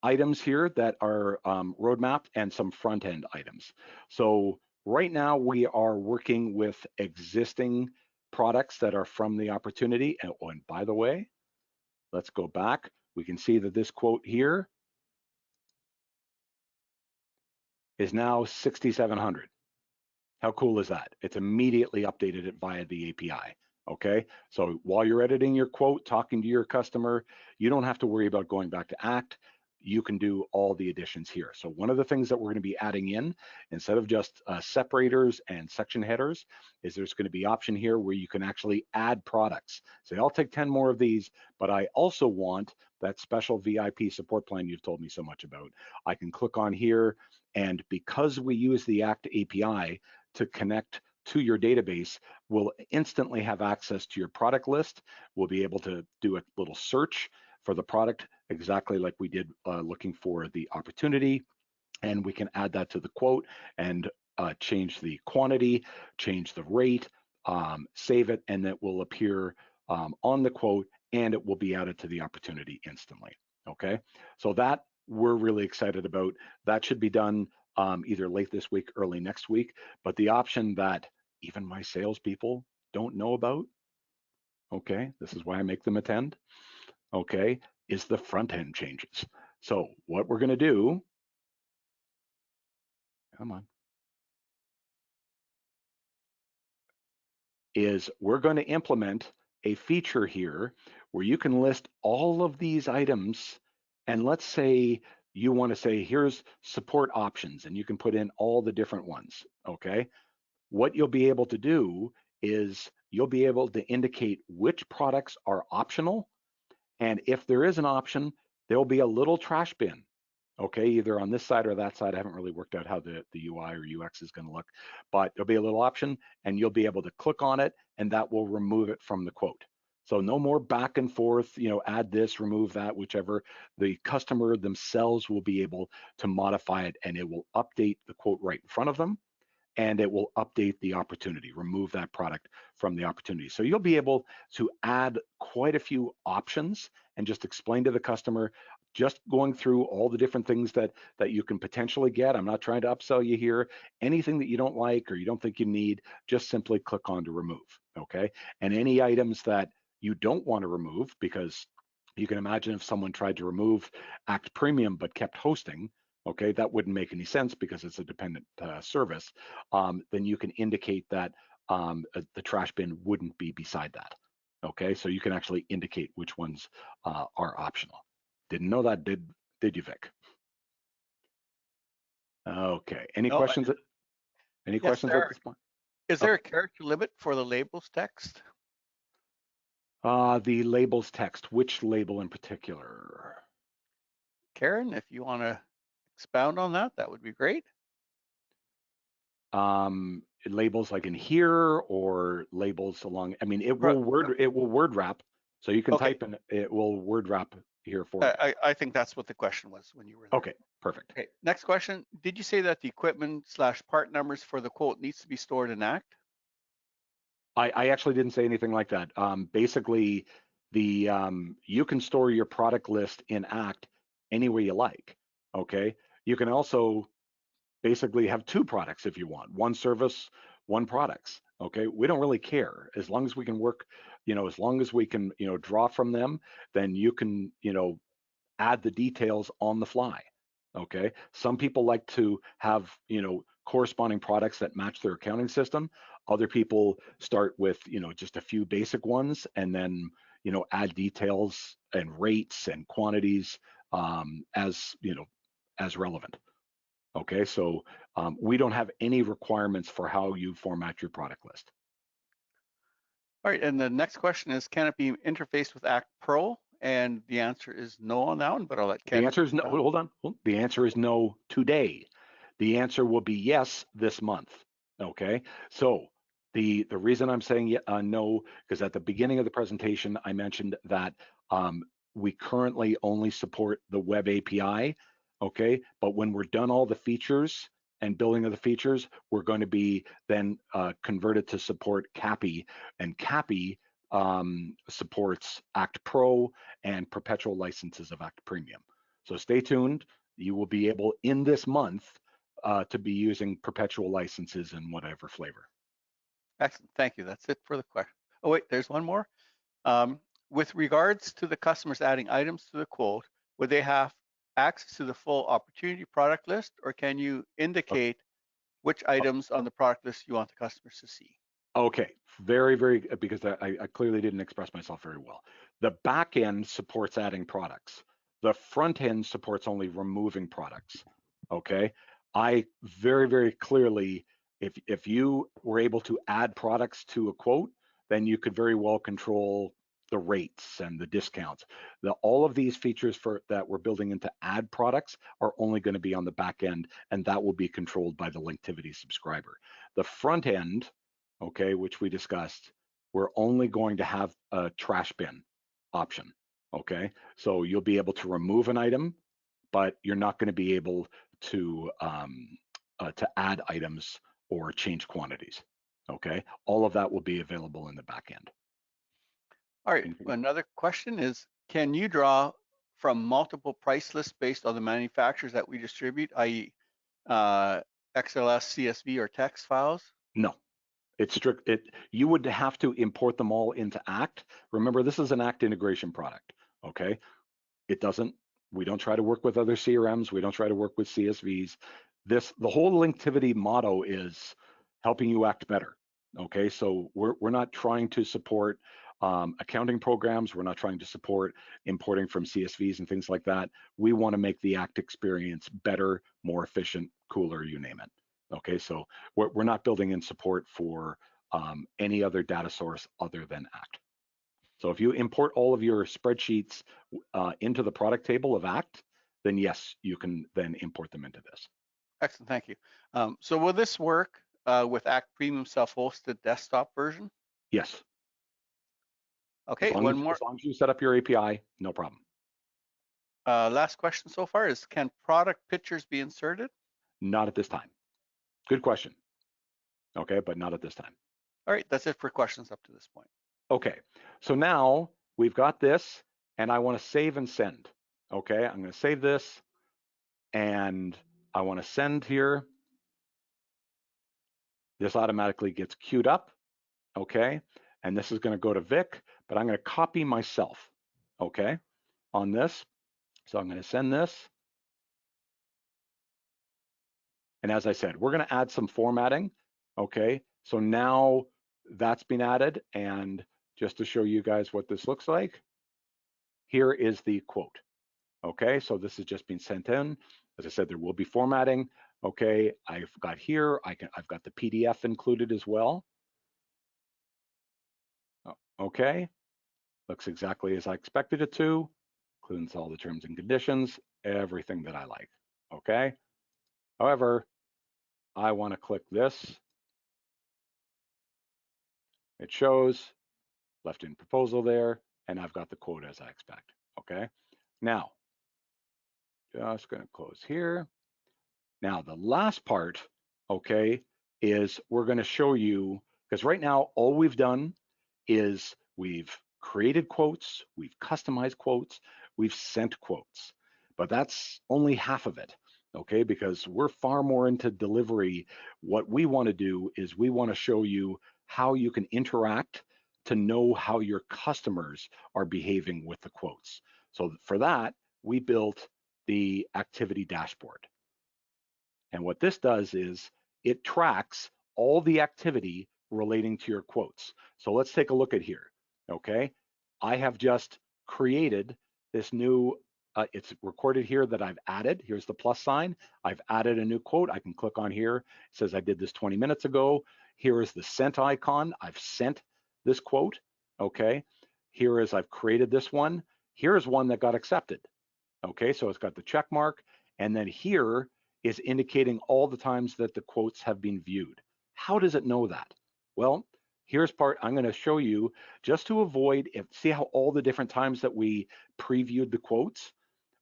items here that are roadmapped and some front-end items. So right now we are working with existing products that are from the opportunity. And by the way, let's go back. We can see that this quote here is now 6,700. How cool is that? It's immediately updated it via the API. Okay, so while you're editing your quote, talking to your customer, you don't have to worry about going back to ACT. You can do all the additions here. So one of the things that we're going to be adding in, instead of just separators and section headers, is there's going to be option here where you can actually add products. Say, I'll take 10 more of these, but I also want that special VIP support plan you've told me so much about. I can click on here, and because we use the ACT API to connect to your database, we'll instantly have access to your product list. We'll be able to do a little search for the product, exactly like we did looking for the opportunity. And we can add that to the quote and change the quantity, change the rate, save it, and it will appear on the quote, and it will be added to the opportunity instantly. Okay, so that we're really excited about. That should be done either late this week, early next week. But the option that even my salespeople don't know about, okay, this is why I make them attend, okay, is the front end changes. So what we're going to do, come on, is we're going to implement a feature here where you can list all of these items. And let's say you want to say, here's support options, and you can put in all the different ones, okay? What you'll be able to do is you'll be able to indicate which products are optional. And if there is an option, there'll be a little trash bin, okay, either on this side or that side. I haven't really worked out how the UI or UX is going to look, but there'll be a little option and you'll be able to click on it and that will remove it from the quote. So no more back and forth, add this, remove that, whichever. The customer themselves will be able to modify it and it will update the quote right in front of them, and it will update the opportunity, remove that product from the opportunity. So you'll be able to add quite a few options and just explain to the customer, just going through all the different things that you can potentially get. I'm not trying to upsell you here. Anything that you don't like or you don't think you need, just simply click on to remove, okay? And any items that you don't want to remove, because you can imagine if someone tried to remove ACT Premium but kept hosting, okay, that wouldn't make any sense because it's a dependent service, then you can indicate that the trash bin wouldn't be beside that. Okay, so you can actually indicate which ones are optional. Didn't know that, did you, Vic? Okay, any No, questions? Any yes, questions there at are. this point? Is there Okay. a character limit for the labels text? The labels text, which label in particular? Karen, if you want to expound on that, that would be great. Labels like in here or labels along, I mean, it Pro- will word wrap. So you can Okay, type and it will word wrap here for you. I think that's what the question was when you were there. Okay, perfect. Okay, next question. Did you say that the equipment/part numbers for the quote needs to be stored in ACT? I actually didn't say anything like that. Basically, you can store your product list in ACT any way you like. Okay, you can also basically have two products if you want, one service, one products. Okay, we don't really care as long as we can work. As long as we can draw from them, then you can add the details on the fly. Okay, some people like to have corresponding products that match their accounting system. Other people start with just a few basic ones and then add details and rates and quantities as relevant. Okay, so we don't have any requirements for how you format your product list. All right, and the next question is, can it be interfaced with ACT Pro? And the answer is no on that one, but I'll let The Ken. answer is no. Hold on. The answer is no today. The answer will be yes this month. Okay. So the reason I'm saying no, because at the beginning of the presentation I mentioned that we currently only support the web API. Okay. But when we're done all the features and building of the features, we're going to be then converted to support CAPI, and CAPI supports ACT Pro and perpetual licenses of ACT Premium. So stay tuned. You will be able in this month to be using perpetual licenses in whatever flavor. Excellent, thank you. That's it for the question. Oh wait, there's one more. Um, with regards to the customers adding items to the quote, would they have access to the full opportunity product list, or can you indicate which items on the product list you want the customers to see? Okay, very, because I clearly didn't express myself very well. The back end supports adding products. The front end supports only removing products. Okay, I very clearly, if you were able to add products to a quote, then you could very well control the rates and the discounts. All of these features that we're building into add products are only going to be on the back end, and that will be controlled by the Linktivity subscriber. The front end, okay, which we discussed, we're only going to have a trash bin option, okay? So you'll be able to remove an item, but you're not going to be able to add items or change quantities, okay? All of that will be available in the back end. All right, another question is, can you draw from multiple price lists based on the manufacturers that we distribute, i.e. XLS, CSV, or text files? No, it's strict. You would have to import them all into ACT. Remember, this is an ACT integration product, okay? We don't try to work with other CRMs. We don't try to work with CSVs. The whole Linktivity motto is helping you act better, okay? So we're not trying to support accounting programs. We're not trying to support importing from CSVs and things like that. We want to make the ACT experience better, more efficient, cooler, you name it. Okay, so we're not building in support for any other data source other than ACT. So if you import all of your spreadsheets into the product table of ACT, then yes, you can then import them into this. Excellent, thank you. So will this work with ACT Premium self-hosted desktop version? Yes. Okay, one more. As long as you set up your API, no problem. Last question so far is, can product pictures be inserted? Not at this time. Good question. Okay, but not at this time. All right, that's it for questions up to this point. Okay, so now we've got this, and I want to save and send. Okay, I'm going to save this, and I want to send here. This automatically gets queued up. Okay, and this is going to go to Vic, but I'm going to copy myself. Okay, on this. So I'm going to send this. And as I said, we're going to add some formatting. Okay, so now that's been added. And just to show you guys what this looks like, here is the quote. Okay, so this has just been sent in. As I said, there will be formatting. Okay, I've got here, I've got the PDF included as well. Okay, looks exactly as I expected it to. Includes all the terms and conditions, everything that I like. Okay, however, I want to click this. It shows left in proposal there, and I've got the quote as I expect. Okay, now just going to close here. Now the last part, okay, is we're going to show you, because right now all we've done is we've created quotes, we've customized quotes, we've sent quotes, but that's only half of it. Okay, because we're far more into delivery. What we want to do is we want to show you how you can interact to know how your customers are behaving with the quotes. So for that, we built the activity dashboard. And what this does is it tracks all the activity relating to your quotes. So let's take a look at here, okay? I have just created this new, it's recorded here that I've added. Here's the plus sign. I've added a new quote. I can click on here. It says I did this 20 minutes ago. Here is the sent icon. I've sent this quote, okay? Here is I've created this one. Here's one that got accepted, okay? So it's got the check mark. And then here is indicating all the times that the quotes have been viewed. How does it know that? Well, here's part I'm going to show you just to avoid, see how all the different times that we previewed the quotes?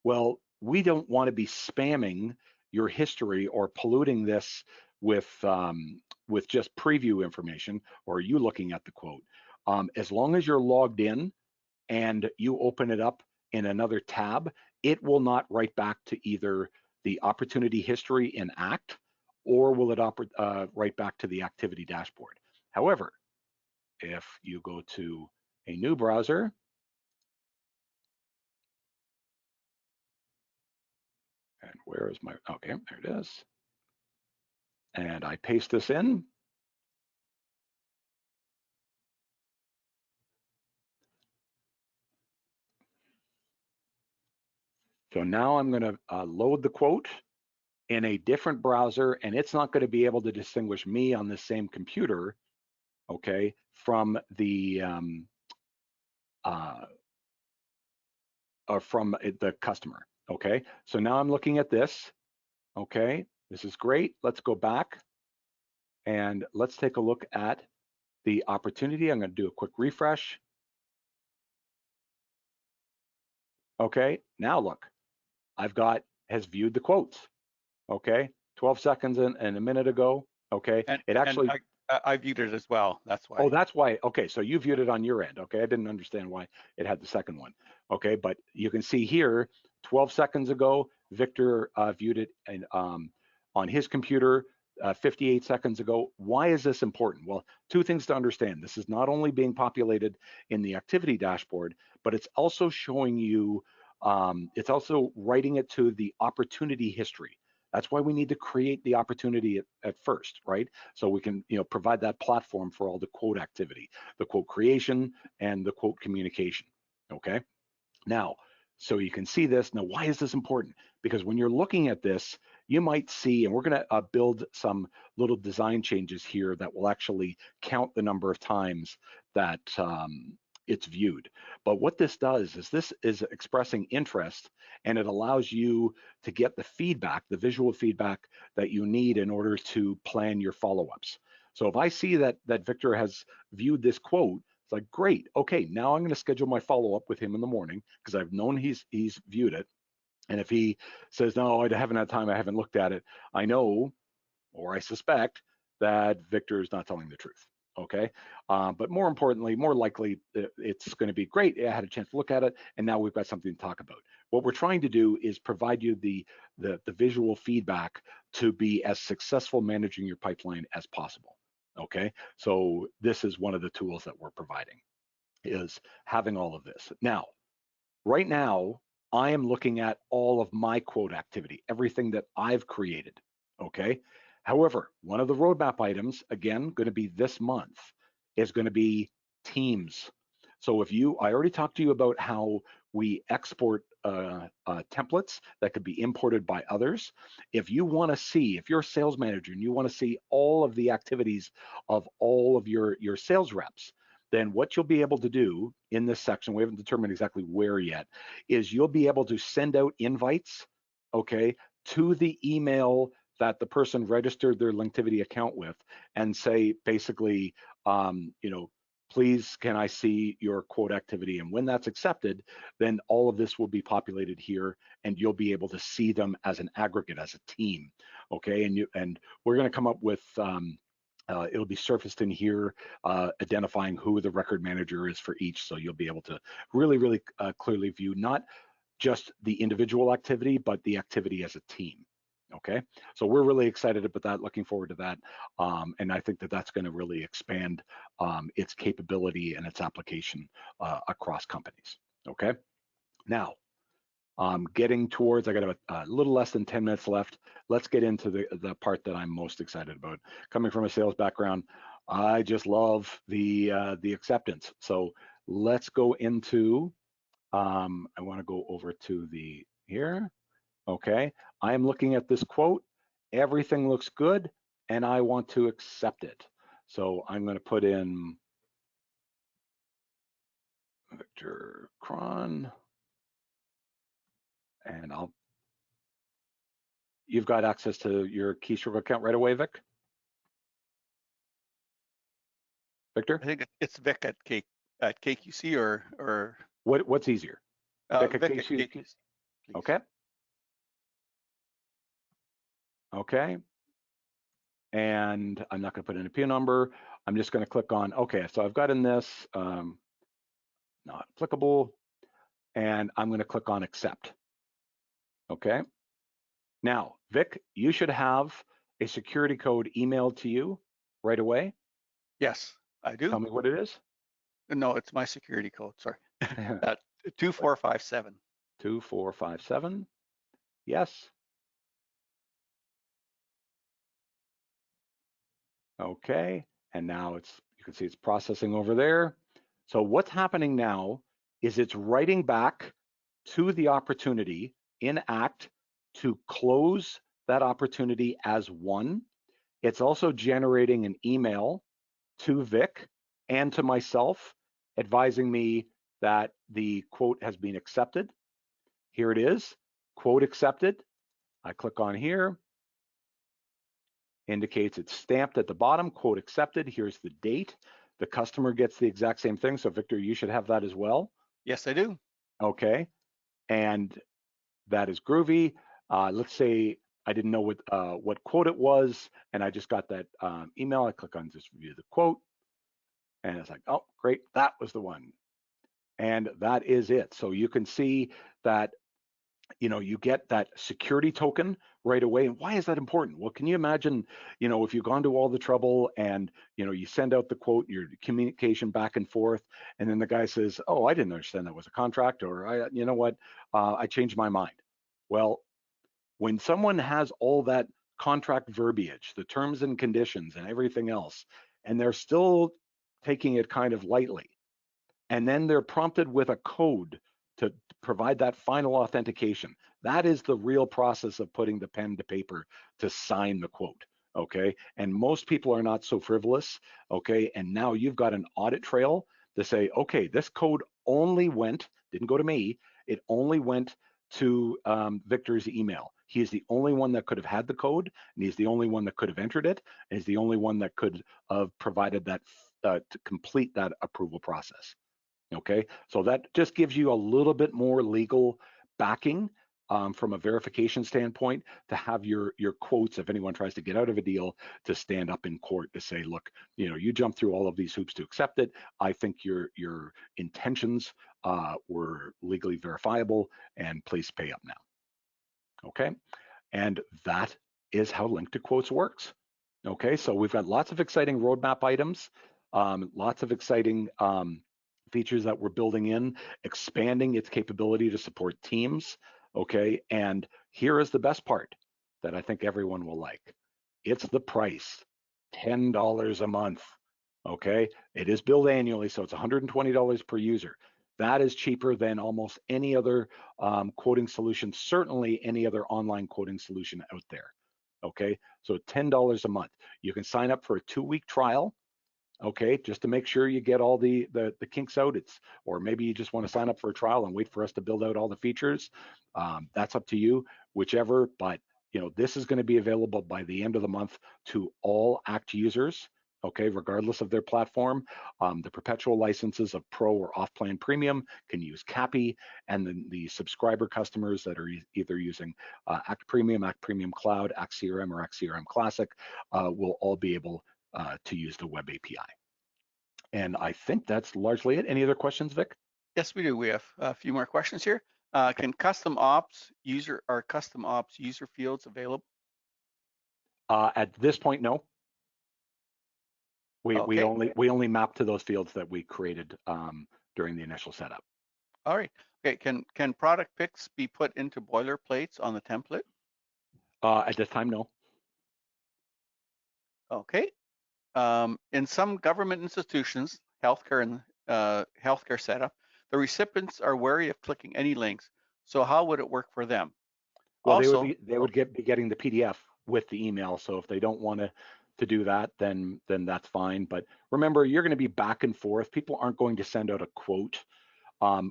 Well, we don't want to be spamming your history or polluting this with just preview information or you looking at the quote. As long as you're logged in and you open it up in another tab, it will not write back to either the opportunity history in ACT or will it operate right back to the activity dashboard? However, if you go to a new browser, and where is my, okay, there it is. And I paste this in. So now I'm gonna load the quote in a different browser, and it's not gonna be able to distinguish me on the same computer, okay, from the customer, okay? So now I'm looking at this, okay? This is great. Let's go back and let's take a look at the opportunity. I'm gonna do a quick refresh. Okay, now look, has viewed the quotes, okay? 12 seconds and a minute ago, okay? And It actually, I viewed it as well. That's oh, why. that's why, okay, so you viewed it on your end, okay? I didn't understand why it had the second one, okay? But you can see here, 12 seconds ago, Victor viewed it on his computer, 58 seconds ago. Why is this important? Well, two things to understand. This is not only being populated in the activity dashboard, but it's also showing you, it's also writing it to the opportunity history. That's why we need to create the opportunity at first, right? So we can, provide that platform for all the quote activity, the quote creation and the quote communication, okay? Now, so you can see this. Now, why is this important? Because when you're looking at this, you might see, and we're gonna build some little design changes here that will actually count the number of times that it's viewed. But what this does is this is expressing interest, and it allows you to get the feedback, the visual feedback that you need in order to plan your follow-ups. So if I see that Victor has viewed this quote, it's like, great, okay, now I'm gonna schedule my follow-up with him in the morning because I've known he's viewed it. And if he says, no, I haven't had time, I haven't looked at it, I know, or I suspect, that Victor is not telling the truth, okay? But more importantly, more likely, it's gonna be great, I had a chance to look at it, and now we've got something to talk about. What we're trying to do is provide you the visual feedback to be as successful managing your pipeline as possible, okay? So this is one of the tools that we're providing, is having all of this. Now, right now, I am looking at all of my quote activity, everything that I've created, okay? However, one of the roadmap items, again, gonna be this month, is gonna be teams. So I already talked to you about how we export templates that could be imported by others. If you're a sales manager and you wanna see all of the activities of all of your sales reps, then what you'll be able to do in this section, we haven't determined exactly where yet, is you'll be able to send out invites, okay, to the email that the person registered their Linktivity account with, and say basically, please can I see your quote activity? And when that's accepted, then all of this will be populated here, and you'll be able to see them as an aggregate, as a team, okay? And we're going to come up with it'll be surfaced in here, identifying who the record manager is for each. So you'll be able to really, really clearly view not just the individual activity, but the activity as a team. Okay, so we're really excited about that, looking forward to that. And I think that that's going to really expand its capability and its application across companies. Okay, now getting towards, I got a little less than 10 minutes left. Let's get into the part that I'm most excited about. Coming from a sales background, I just love the acceptance. So let's go into, I wanna go over to here, okay? I am looking at this quote, everything looks good, and I want to accept it. So I'm gonna put in Victor Cron, and you've got access to your Keystroke account right away, Victor? I think it's Vic at KQC or What's easier? Vic at Vic at KQC? KQC, please. Okay. Okay. And I'm not going to put in a PIN number. I'm just going to click on, okay, so I've got in this, not applicable, and I'm going to click on accept. Okay. Now, Vic, you should have a security code emailed to you right away? Yes, I do. Tell me what it is. No, it's my security code. Sorry. 2457. 2457. Yes. Okay. And now you can see it's processing over there. So what's happening now is it's writing back to the opportunity in ACT to close that opportunity as one. It's also generating an email to Vic and to myself advising me that the quote has been accepted. Here it is, quote accepted. I click on here, indicates it's stamped at the bottom, quote accepted. Here's the date. The customer gets the exact same thing. So Victor, you should have that as well. Yes, I do. Okay, and that is groovy. Let's say I didn't know what quote it was, and I just got that email. I click on just review the quote, and it's like, oh, great, that was the one. And that is it. So you can see that you get that security token right away. And why is that important? Well, can you imagine, if you've gone to all the trouble and, you send out the quote, your communication back and forth, and then the guy says, oh, I didn't understand that was a contract, or you know what, I changed my mind. Well, when someone has all that contract verbiage, the terms and conditions and everything else, and they're still taking it kind of lightly, and then they're prompted with a code to provide that final authentication. That is the real process of putting the pen to paper to sign the quote, okay? And most people are not so frivolous, okay? And now you've got an audit trail to say, okay, this code only didn't go to me, it only went to Victor's email. He is the only one that could have had the code, and he's the only one that could have entered it, and he's the only one that could have provided that to complete that approval process. Okay, so that just gives you a little bit more legal backing from a verification standpoint to have your quotes, if anyone tries to get out of a deal, to stand up in court to say, look, you jumped through all of these hoops to accept it. I think your intentions were legally verifiable, and please pay up now. Okay, and that is how Link2quotes works. Okay, so we've got lots of exciting roadmap items, lots of exciting features that we're building in, expanding its capability to support teams. Okay, and here is the best part that I think everyone will like. It's the price, $10 a month. Okay, it is billed annually, so it's $120 per user. That is cheaper than almost any other quoting solution, certainly any other online quoting solution out there. Okay, so $10 a month. You can sign up for a 2-week trial, okay, just to make sure you get all the kinks out. Or maybe you just want to sign up for a trial and wait for us to build out all the features. That's up to you, whichever. But this is going to be available by the end of the month to all ACT users. Okay, regardless of their platform. The perpetual licenses of Pro or Off-Plan Premium can use CAPI, and then the subscriber customers that are either using ACT Premium Cloud, ACT CRM, or ACT CRM Classic will all be able to use the web API. And I think that's largely it. Any other questions, Vic? Yes, we do. We have a few more questions here. Are custom ops user fields available? At this point, no. We Okay. only map to those fields that we created during the initial setup. All right. Okay. Can product pics be put into boilerplates on the template? At this time, no. Okay. In some government institutions, healthcare and healthcare setup, the recipients are wary of clicking any links. So how would it work for them? Well, Also, they would be getting the PDF with the email. So if they don't want to do that, then that's fine. But remember, you're going to be back and forth. People aren't going to send out a quote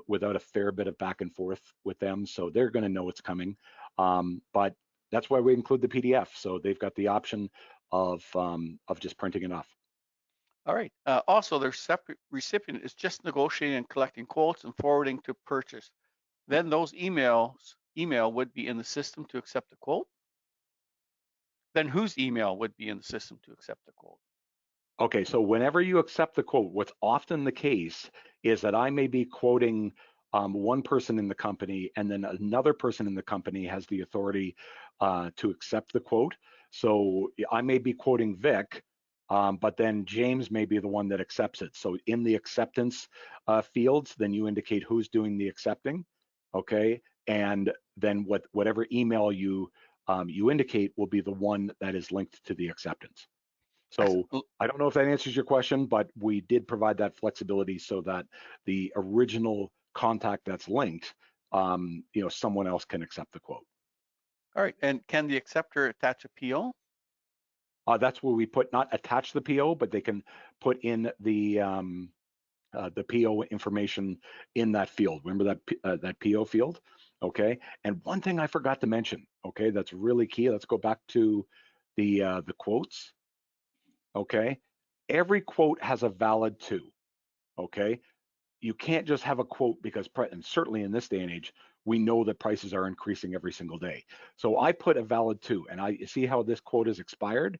without a fair bit of back and forth with them. So they're going to know it's coming. But that's why we include the PDF. So they've got the option of just printing it off. all right. Also, their separate recipient is just negotiating and collecting quotes and forwarding to purchase. Then those email would be in the system to accept the quote. Then whose email would be in the system to accept the quote? Okay, so whenever you accept the quote, what's often the case is that I may be quoting one person in the company, and then another person in the company has the authority to accept the quote. So I may be quoting Vic, but then James may be the one that accepts it. So in the acceptance fields, then you indicate who's doing the accepting, okay? And then whatever email you you indicate will be the one that is linked to the acceptance. So Excellent. I don't know if that answers your question, but we did provide that flexibility so that the original contact that's linked, you know, someone else can accept the quote. All right. And can the acceptor attach a PO? That's where we put, not attach the PO, but they can put in the PO information in that field. Remember that PO field, okay? And one thing I forgot to mention, okay, that's really key. Let's go back to the quotes, okay? Every quote has a valid to, okay? You can't just have a quote because, and certainly in this day and age, we know that prices are increasing every single day. So I put a valid to, and I see how this quote is expired.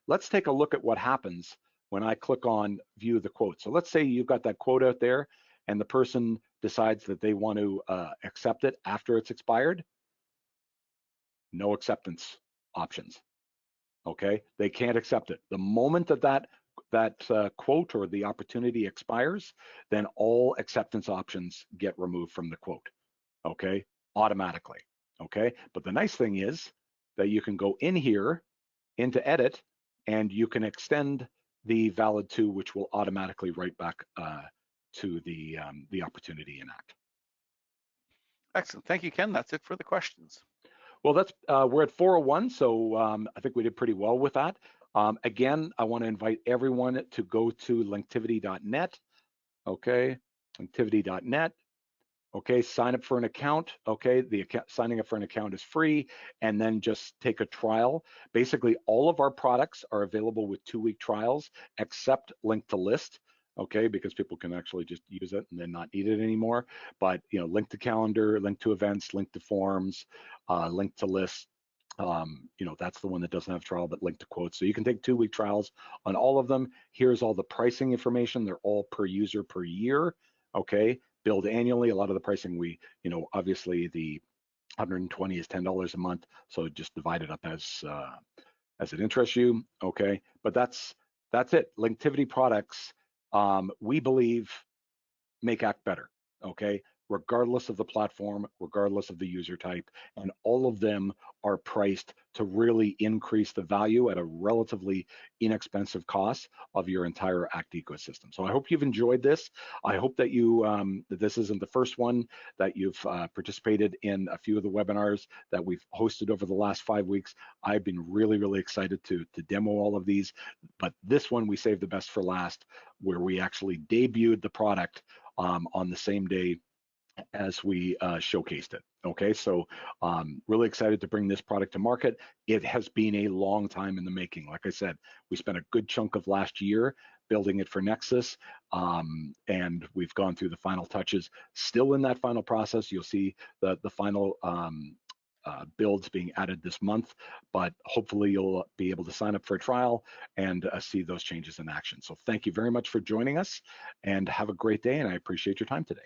Let's take a look at what happens when I click on view the quote. So let's say you've got that quote out there and the person decides that they want to accept it after it's expired. No acceptance options, okay? They can't accept it. The moment that quote or the opportunity expires, then all acceptance options get removed from the quote, okay? Automatically, okay? But the nice thing is that you can go in here into edit and you can extend the valid to, which will automatically write back to the opportunity in act. Excellent. Thank you, Ken. That's it for the questions. Well, that's we're at 4:01, so I think we did pretty well with that. Again, I want to invite everyone to go to linktivity.net, okay? Linktivity.net. Okay, sign up for an account. Okay, signing up for an account is free, and then just take a trial. Basically, all of our products are available with 2-week trials, except Link to List. Okay, because people can actually just use it and then not need it anymore. But you know, Link to Calendar, Link to Events, Link to Forms, Link to List. You know, that's the one that doesn't have trial, but Link to Quotes. So you can take 2-week trials on all of them. Here's all the pricing information. They're all per user per year. Okay, billed annually. A lot of the pricing you know, obviously the 120 is $10 a month, so just divide it up as it interests you. Okay, but that's it. Linktivity products, we believe, make Act better. Okay, regardless of the platform, regardless of the user type, and all of them are priced to really increase the value at a relatively inexpensive cost of your entire Act ecosystem. So I hope you've enjoyed this. I hope that that this isn't the first one, that you've participated in a few of the webinars that we've hosted over the last 5 weeks. I've been really excited to demo all of these, but this one we saved the best for last, where we actually debuted the product on the same day as we showcased it. Okay, so really excited to bring this product to market. It has been a long time in the making. Like I said, we spent a good chunk of last year building it for Nexus, and we've gone through the final touches. Still in that final process, you'll see the final builds being added this month, but hopefully you'll be able to sign up for a trial and see those changes in action. So thank you very much for joining us, and have a great day, and I appreciate your time today.